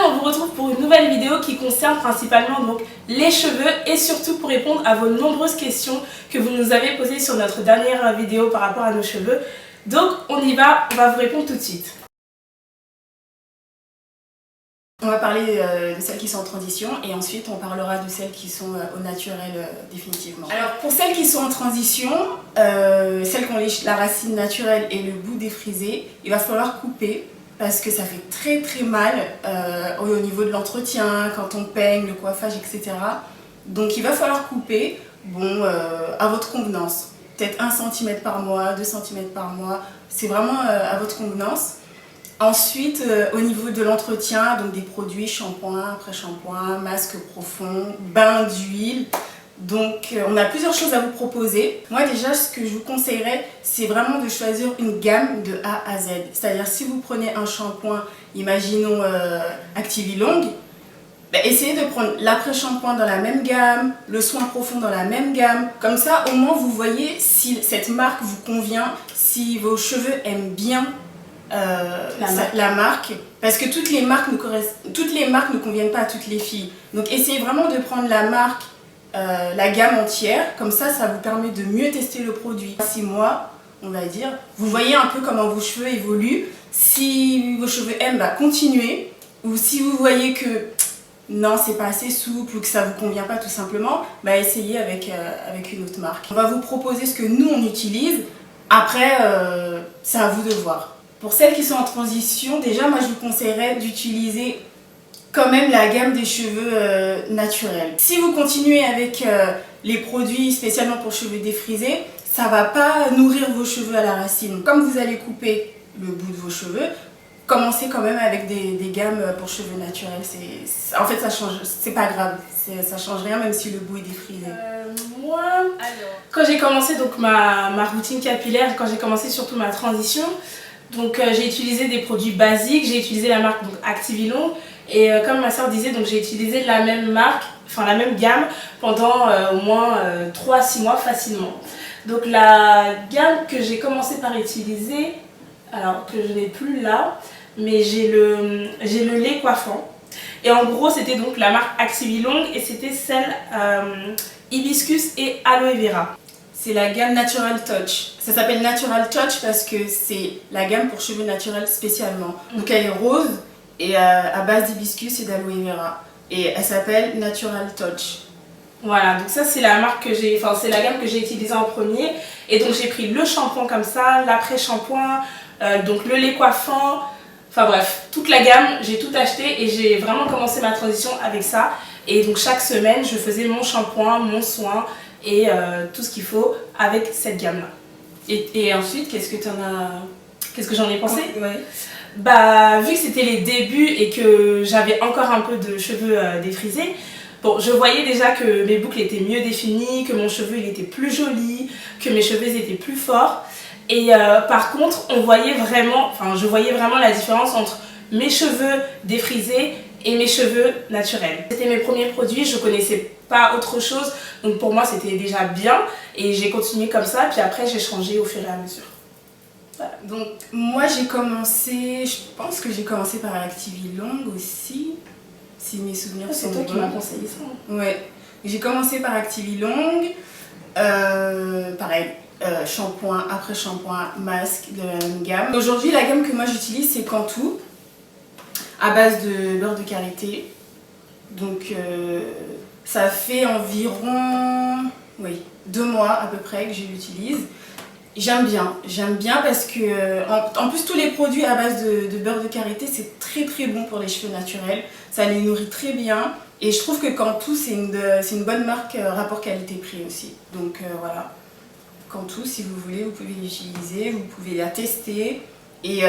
on vous retrouve pour une nouvelle vidéo qui concerne principalement donc les cheveux et surtout pour répondre à vos nombreuses questions que vous nous avez posées sur notre dernière vidéo par rapport à nos cheveux. Donc on y va, on va vous répondre tout de suite. On va parler de celles qui sont en transition et ensuite on parlera de celles qui sont au naturel définitivement. Alors pour celles qui sont en transition, celles qui ont la racine naturelle et le bout défrisé, il va falloir couper parce que ça fait très très mal au niveau de l'entretien, quand on peigne, le coiffage, etc. Donc il va falloir couper, bon, à votre convenance. Peut-être 1 cm par mois, 2 cm par mois, c'est vraiment à votre convenance. Ensuite, au niveau de l'entretien, donc des produits, shampoing, après-shampoing, masque profond, bain d'huile. Donc on a plusieurs choses à vous proposer. Moi déjà, ce que je vous conseillerais, c'est vraiment de choisir une gamme de A à Z. C'est-à-dire si vous prenez un shampoing, imaginons Activilong, essayez de prendre l'après-shampoing dans la même gamme, le soin profond dans la même gamme. Comme ça, au moins vous voyez si cette marque vous convient, si vos cheveux aiment bien la marque, parce que toutes les marques ne conviennent pas à toutes les filles. Donc essayez vraiment de prendre la marque, la gamme entière, comme ça vous permet de mieux tester le produit. 6 mois, on va dire, vous voyez un peu comment vos cheveux évoluent. Si vos cheveux aiment, continuez. Ou si vous voyez que non, c'est pas assez souple ou que ça vous convient pas tout simplement, essayez avec une autre marque. On va vous proposer ce que nous on utilise. Après, c'est à vous de voir. Pour celles qui sont en transition, déjà moi je vous conseillerais d'utiliser quand même la gamme des cheveux naturels. Si vous continuez avec les produits spécialement pour cheveux défrisés, ça va pas nourrir vos cheveux à la racine. Comme vous allez couper le bout de vos cheveux, commencez quand même avec des gammes pour cheveux naturels. En fait ça change, c'est pas grave, ça change rien même si le bout est défrisé. Moi, alors, quand j'ai commencé donc ma routine capillaire, quand j'ai commencé surtout ma transition, donc j'ai utilisé des produits basiques, j'ai utilisé la marque donc Activilong et comme ma soeur disait, donc j'ai utilisé la même marque, enfin la même gamme pendant au moins 3 à 6 mois facilement. Donc la gamme que j'ai commencé par utiliser, alors que je n'ai plus là, mais j'ai le lait coiffant. Et en gros c'était donc la marque Activilong et c'était celle hibiscus et aloe vera. C'est la gamme Natural Touch. Ça s'appelle Natural Touch parce que c'est la gamme pour cheveux naturels spécialement. Donc elle est rose et à base d'hibiscus et d'aloe vera. Et elle s'appelle Natural Touch. Voilà, donc ça c'est la marque que c'est la gamme que j'ai utilisée en premier. Et donc j'ai pris le shampoing comme ça, l'après-shampoing, donc le lait coiffant. Enfin bref, toute la gamme, j'ai tout acheté et j'ai vraiment commencé ma transition avec ça. Et donc chaque semaine, je faisais mon shampoing, mon soin et tout ce qu'il faut avec cette gamme là. Et ensuite, qu'est-ce que j'en ai pensé? Ouais. Vu que c'était les débuts et que j'avais encore un peu de cheveux défrisés, bon, je voyais déjà que mes boucles étaient mieux définies, que mon cheveu il était plus joli, que mes cheveux étaient plus forts. Et par contre, je voyais vraiment la différence entre mes cheveux défrisés et mes cheveux naturels. C'était mes premiers produits, je connaissais pas autre chose, donc pour moi c'était déjà bien et j'ai continué comme ça, puis après j'ai changé au fur et à mesure. Voilà. Donc moi je pense que j'ai commencé par Activilong aussi, si mes souvenirs sont bons. C'est toi qui m'as conseillé ça. Ouais, j'ai commencé par Activilong, pareil. Shampoing, après shampoing, masque de la même gamme. Aujourd'hui la gamme que moi j'utilise c'est Cantu à base de beurre de karité. Donc ça fait environ 2 mois à peu près que je l'utilise. J'aime bien parce que en plus tous les produits à base de beurre de karité c'est très très bon pour les cheveux naturels. Ça les nourrit très bien et je trouve que Cantu c'est une bonne marque rapport qualité-prix aussi. Donc voilà. Cantu, si vous voulez, vous pouvez l'utiliser, vous pouvez la tester. Et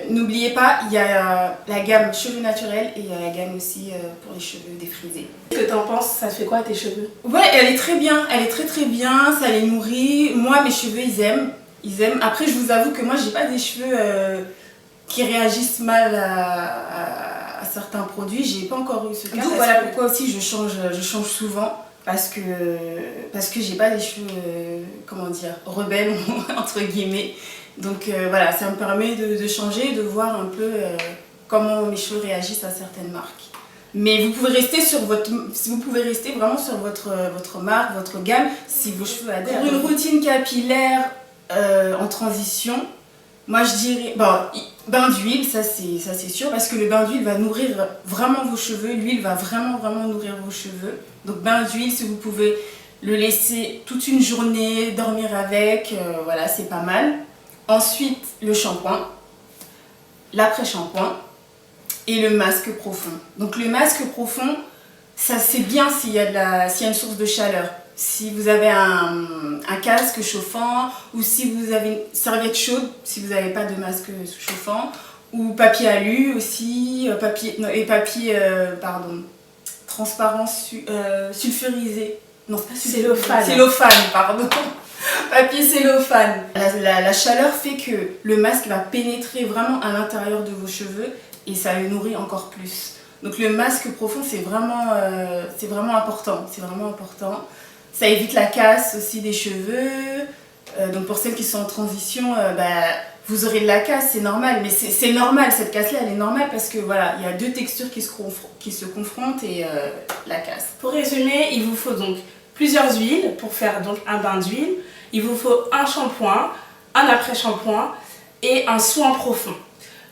n'oubliez pas, il y a la gamme cheveux naturels et il y a la gamme aussi pour les cheveux défrisés. Qu'est-ce que t'en penses? Ça te fait quoi à tes cheveux? Ouais, elle est très bien, elle est très très bien, ça les nourrit. Moi, mes cheveux, ils aiment. Après, je vous avoue que moi, j'ai pas des cheveux qui réagissent mal à certains produits. J'ai pas encore eu ce cas. Donc voilà pourquoi aussi je change souvent. Parce que j'ai pas des cheveux, comment dire, rebelles entre guillemets. Donc voilà, ça me permet de changer, de voir un peu comment mes cheveux réagissent à certaines marques. Mais vous pouvez rester vraiment sur votre marque, votre gamme, si vos cheveux adhèrent. Pour une routine capillaire en transition, moi je dirais, bain d'huile, ça c'est sûr, parce que le bain d'huile va nourrir vraiment vos cheveux, l'huile va vraiment nourrir vos cheveux. Donc bain d'huile, si vous pouvez le laisser toute une journée, dormir avec, voilà, c'est pas mal. Ensuite, le shampoing, l'après-shampoing et le masque profond. Donc le masque profond, ça c'est bien s'il y a une source de chaleur. Si vous avez un casque chauffant ou si vous avez une serviette chaude, si vous n'avez pas de masque chauffant, ou papier alu aussi, papier transparent sulfurisé. Non, c'est pas cellophane. Cellophane, pardon. Papier cellophane. La chaleur fait que le masque va pénétrer vraiment à l'intérieur de vos cheveux et ça les nourrit encore plus. Donc le masque profond, c'est vraiment important. C'est vraiment important. Ça évite la casse aussi des cheveux. Donc pour celles qui sont en transition, vous aurez de la casse, c'est normal. Mais c'est normal, cette casse-là, elle est normale parce que voilà, il y a deux textures qui se confrontent et la casse. Pour résumer, il vous faut donc plusieurs huiles pour faire donc un bain d'huile. Il vous faut un shampoing, un après-shampoing et un soin profond.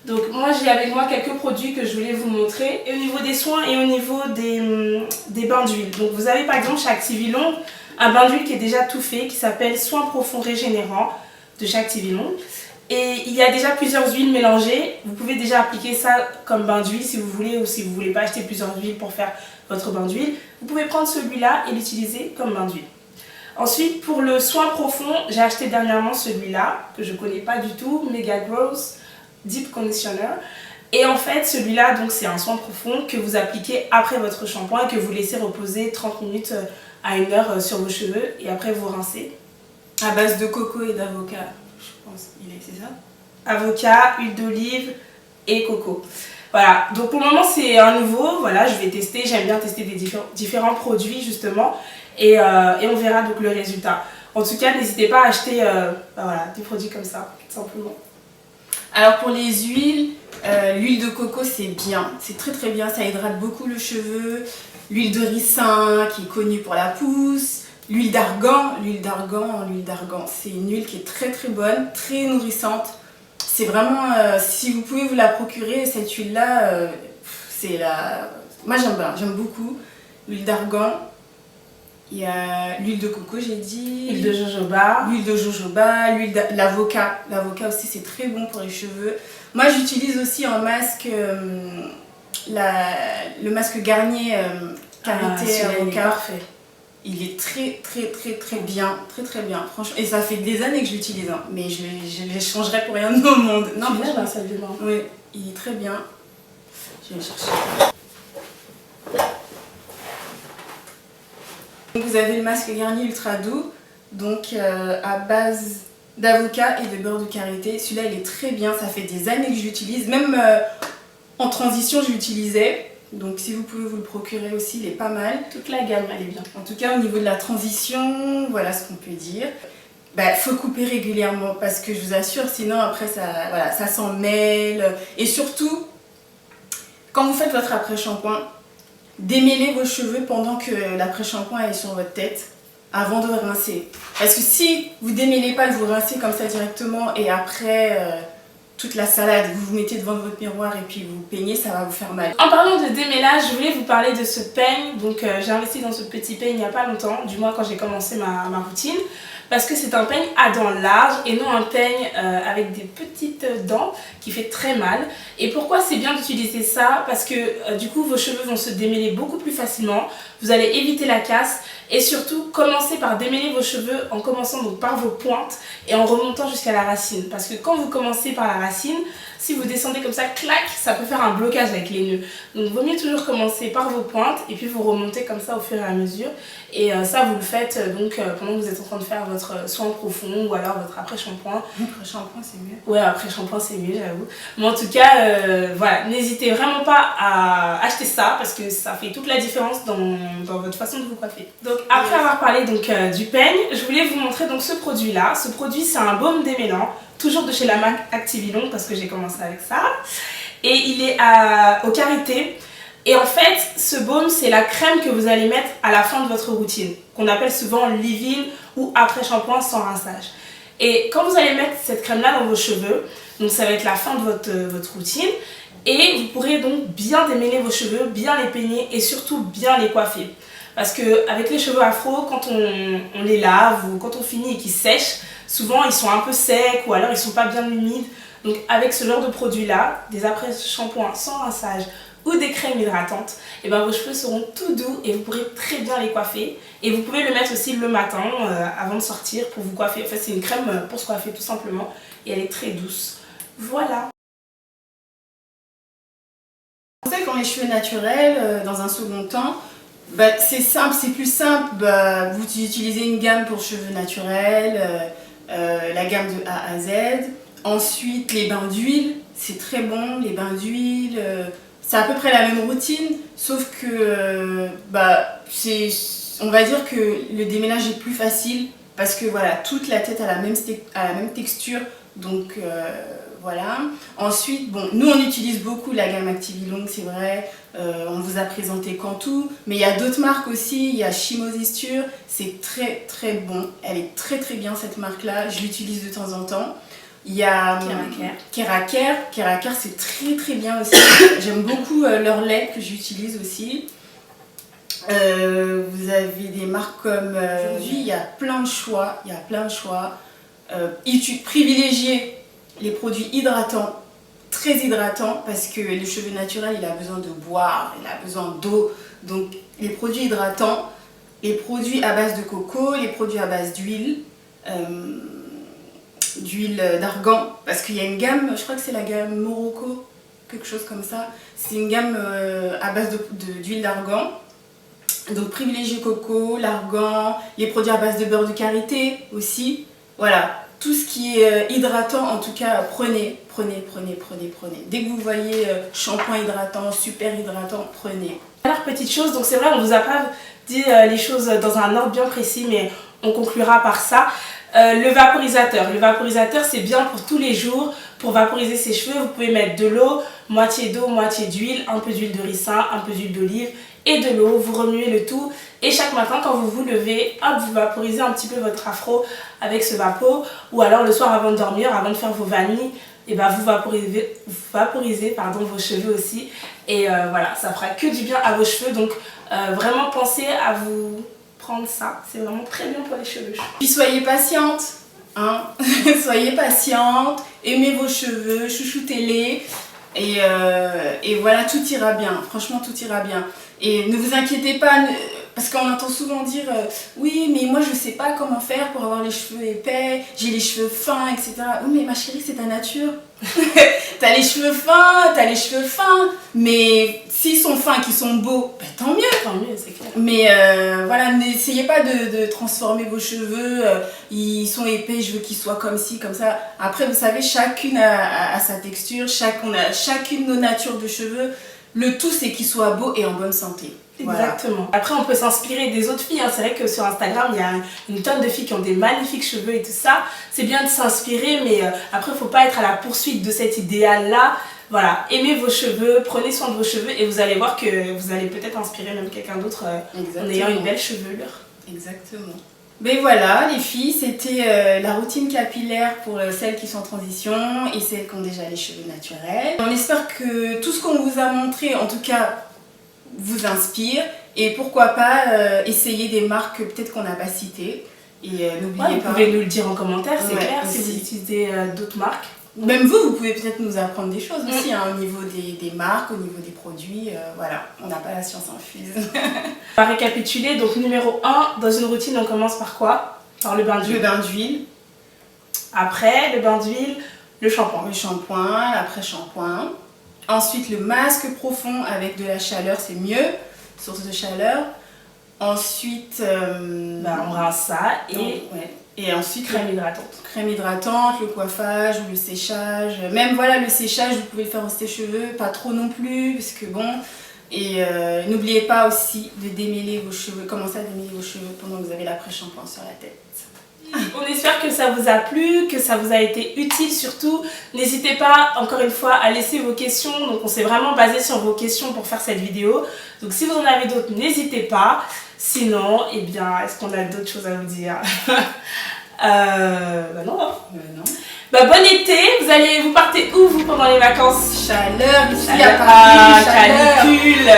Donc moi j'ai avec moi quelques produits que je voulais vous montrer et au niveau des soins et au niveau des bains d'huile. Donc vous avez par exemple chez Activilon un bain d'huile qui est déjà tout fait qui s'appelle Soin profond régénérant de chez Activilon. Et il y a déjà plusieurs huiles mélangées. Vous pouvez déjà appliquer ça comme bain d'huile si vous voulez ou si vous ne voulez pas acheter plusieurs huiles pour faire votre bain d'huile. Vous pouvez prendre celui-là et l'utiliser comme bain d'huile. Ensuite pour le soin profond, j'ai acheté dernièrement celui-là que je ne connais pas du tout, Mega Gross Deep Conditioner. Et en fait celui-là donc c'est un soin profond que vous appliquez après votre shampoing et que vous laissez reposer 30 minutes à 1 heure sur vos cheveux et après vous rincez. À base de coco et d'avocat, je pense, c'est ça? Avocat, huile d'olive et coco. Voilà, donc pour le moment c'est un nouveau, voilà, je vais tester, j'aime bien tester des différents produits justement et on verra donc le résultat. En tout cas, n'hésitez pas à acheter des produits comme ça, tout simplement. Alors pour les huiles, l'huile de coco c'est bien, c'est très bien, ça hydrate beaucoup le cheveu. L'huile de ricin qui est connue pour la pousse. L'huile d'argan, c'est une huile qui est très bonne, très nourrissante. C'est vraiment, si vous pouvez vous la procurer, cette huile-là, moi j'aime beaucoup. L'huile d'argan, il y a l'huile de coco, j'ai dit. L'huile de jojoba. L'huile d'avocat. L'avocat aussi, c'est très bon pour les cheveux. Moi, j'utilise aussi en masque le masque Garnier Karité Avocat. Parfait. Il est très bien, très bien, franchement. Et ça fait des années que je l'utilise, hein, mais je les changerais pour rien au monde. Non, bien dans celle de bain. Oui, il est très bien. Je vais le chercher. Vous avez le masque Garnier Ultra Doux, donc à base d'avocat et de beurre de karité. Celui-là, il est très bien, ça fait des années que je l'utilise. Même en transition, je l'utilisais. Donc si vous pouvez vous le procurer aussi, il est pas mal. Toute la gamme, elle est bien. En tout cas, au niveau de la transition, voilà ce qu'on peut dire. Faut couper régulièrement parce que je vous assure, sinon après ça s'en mêle. Et surtout, quand vous faites votre après-shampoing, démêlez vos cheveux pendant que l'après-shampoing est sur votre tête avant de rincer. Parce que si vous démêlez pas, vous rincez comme ça directement et après toute la salade, vous vous mettez devant votre miroir et puis vous peignez, ça va vous faire mal. En parlant de démêlage, je voulais vous parler de ce peigne. Donc j'ai investi dans ce petit peigne il n'y a pas longtemps, du moins quand j'ai commencé ma routine. Parce que c'est un peigne à dents larges et non un peigne avec des petites dents qui fait très mal. Et pourquoi c'est bien d'utiliser ça? Parce que du coup vos cheveux vont se démêler beaucoup plus facilement. Vous allez éviter la casse et surtout commencez par démêler vos cheveux en commençant donc par vos pointes et en remontant jusqu'à la racine. Parce que quand vous commencez par la racine, si vous descendez comme ça, clac, ça peut faire un blocage avec les nœuds. Donc il vaut mieux toujours commencer par vos pointes et puis vous remontez comme ça au fur et à mesure. Et ça vous le faites donc pendant que vous êtes en train de faire votre soin profond ou alors votre après-shampoing. Après-shampoing c'est mieux. Ouais, après-shampoing c'est mieux, j'avoue. Mais en tout cas, voilà, n'hésitez vraiment pas à acheter ça parce que ça fait toute la différence dans votre façon de vous coiffer. Donc après avoir parlé donc, du peigne, je voulais vous montrer donc ce produit-là. Ce produit c'est un baume démêlant, toujours de chez la marque Activilon parce que j'ai commencé avec ça. et il est au karité. Et en fait, ce baume, c'est la crème que vous allez mettre à la fin de votre routine, qu'on appelle souvent leave-in ou après-shampoing sans rinçage. Et quand vous allez mettre cette crème-là dans vos cheveux, donc ça va être la fin de votre routine, et vous pourrez donc bien démêler vos cheveux, bien les peigner et surtout bien les coiffer. Parce qu'avec les cheveux afro, quand on les lave ou quand on finit et qu'ils sèchent, souvent ils sont un peu secs ou alors ils ne sont pas bien humides. Donc avec ce genre de produit-là, des après-shampoings sans rinçage, ou des crèmes hydratantes, et ben vos cheveux seront tout doux et vous pourrez très bien les coiffer. Et vous pouvez le mettre aussi le matin avant de sortir pour vous coiffer. En fait, c'est une crème pour se coiffer tout simplement et elle est très douce. Voilà. Conseil pour les cheveux naturels, dans un second temps, c'est simple, c'est plus simple. Vous utilisez une gamme pour cheveux naturels, la gamme de A à Z. Ensuite, les bains d'huile, c'est très bon, les bains d'huile. C'est à peu près la même routine, sauf que on va dire que le déménage est plus facile parce que voilà, toute la tête a la même texture, donc voilà. Ensuite, bon, nous on utilise beaucoup la gamme Activilong, c'est vrai, on vous a présenté Cantu, mais il y a d'autres marques aussi, il y a Chimosisture, c'est très très bon, elle est très très bien cette marque-là, je l'utilise de temps en temps. Il y a Keraker, c'est très très bien aussi. J'aime beaucoup leur lait que j'utilise aussi. Vous avez des marques comme... Aujourd'hui, il y a plein de choix. Privilégiez les produits hydratants, très hydratants, parce que le cheveu naturel, il a besoin de boire, il a besoin d'eau. Donc, les produits hydratants, les produits à base de coco, les produits à base d'huile. D'huile d'argan, parce qu'il y a une gamme, je crois que c'est la gamme Morocco, quelque chose comme ça. C'est une gamme à base d'huile d'argan. Donc privilégiez coco, l'argan, les produits à base de beurre de karité aussi. Voilà, tout ce qui est hydratant, en tout cas, prenez. Dès que vous voyez shampoing hydratant, super hydratant, prenez. Alors petite chose, donc c'est vrai, on vous a pas dit les choses dans un ordre bien précis, mais on conclura par ça. Le vaporisateur c'est bien pour tous les jours, pour vaporiser ses cheveux. Vous pouvez mettre de l'eau, moitié d'eau, moitié d'huile, un peu d'huile de ricin, un peu d'huile d'olive et de l'eau. Vous remuez le tout et chaque matin quand vous vous levez, hop, vous vaporisez un petit peu votre afro avec ce vapo, ou alors le soir avant de dormir, avant de faire vos vanilles, et ben vous vaporisez vos cheveux aussi, et voilà, ça fera que du bien à vos cheveux. Donc vraiment pensez à vous prendre ça, c'est vraiment très bien pour les cheveux. Puis soyez patiente, hein. Soyez patiente, aimez vos cheveux, chouchoutez-les, et voilà, tout ira bien, franchement tout ira bien. Et ne vous inquiétez pas, parce qu'on entend souvent dire oui mais moi je sais pas comment faire pour avoir les cheveux épais, j'ai les cheveux fins, etc. Oui mais ma chérie, c'est ta nature. T'as les cheveux fins, mais s'ils sont fins, qu'ils sont beaux, tant mieux, c'est clair. Mais voilà, n'essayez pas de transformer vos cheveux, ils sont épais, je veux qu'ils soient comme ci, comme ça. Après vous savez, chacune a sa texture, on a chacune nos natures de cheveux. Le tout c'est qu'ils soient beaux et en bonne santé. Exactement. Voilà. Après on peut s'inspirer des autres filles, hein. C'est vrai que sur Instagram il y a une tonne de filles qui ont des magnifiques cheveux et tout ça. C'est bien de s'inspirer, mais après il ne faut pas être à la poursuite de cet idéal là. Voilà, aimez vos cheveux, prenez soin de vos cheveux et vous allez voir que vous allez peut-être inspirer même quelqu'un d'autre en ayant une belle chevelure. Exactement. Mais voilà les filles, c'était la routine capillaire pour celles qui sont en transition et celles qui ont déjà les cheveux naturels. On espère que tout ce qu'on vous a montré, en tout cas, vous inspire, et pourquoi pas essayer des marques peut-être qu'on n'a pas citées. Et n'oubliez pas... Vous pouvez nous le dire en commentaire, c'est clair, si vous utilisez d'autres marques. Même vous pouvez peut-être nous apprendre des choses aussi, hein, au niveau des marques, au niveau des produits, voilà, on n'a pas la science infuse. On va récapituler, donc numéro 1, dans une routine on commence par quoi? Par le bain d'huile. Le bain d'huile. Après le bain d'huile, le shampoing. Le shampoing, l'après-shampoing. Ensuite le masque profond avec de la chaleur, c'est mieux, source de chaleur. Ensuite, on rince ça et ensuite crème hydratante. Crème hydratante, le coiffage ou le séchage. Même voilà, le séchage, vous pouvez le faire dans tes cheveux, pas trop non plus, parce que bon. Et n'oubliez pas aussi de démêler vos cheveux, commencez à démêler vos cheveux pendant que vous avez l'après-shampoing sur la tête. On espère que ça vous a plu, que ça vous a été utile surtout. N'hésitez pas, encore une fois, à laisser vos questions. Donc on s'est vraiment basé sur vos questions pour faire cette vidéo. Donc si vous en avez d'autres, n'hésitez pas. Sinon, eh bien, est-ce qu'on a d'autres choses à vous dire? Non. Non. Bon été, vous partez où vous pendant les vacances? Chaleur ici à Paris, canicule.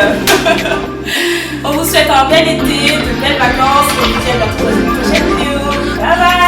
On vous souhaite un bel été, de belles vacances et on vous dit à bientôt dans une prochaine vidéo. Bye bye.